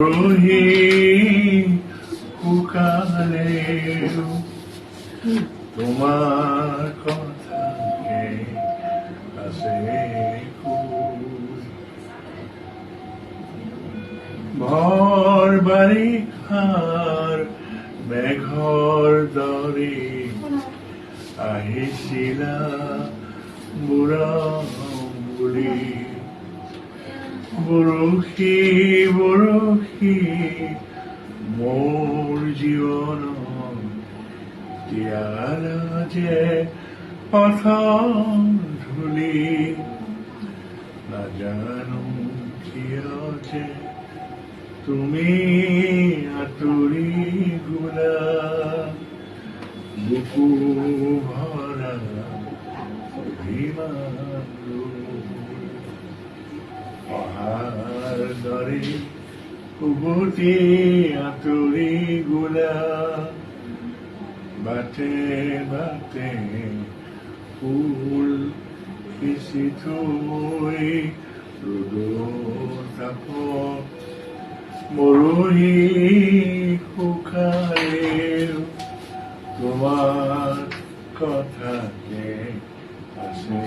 ৰহি কুকালে তোমাৰ কথাকে আছে ভৰ বাৰিষাৰ মেঘৰ দৰে আহিছিলা বুঢ়ী বৰশী বৰশী মোৰ জীৱনত তিয়ালা যে পথৰ ধূলি নাজানো কিয় যে তুমি আঁতৰি গলা বুকু ভৰা অভিমান অহাৰ দৰে উভতি আঁতৰি গলা বাটে বাটে ফুল সিঁচি থৈ ৰ'দৰ তাপত মৰহি শুকালে তোমাৰ কথাকে আছে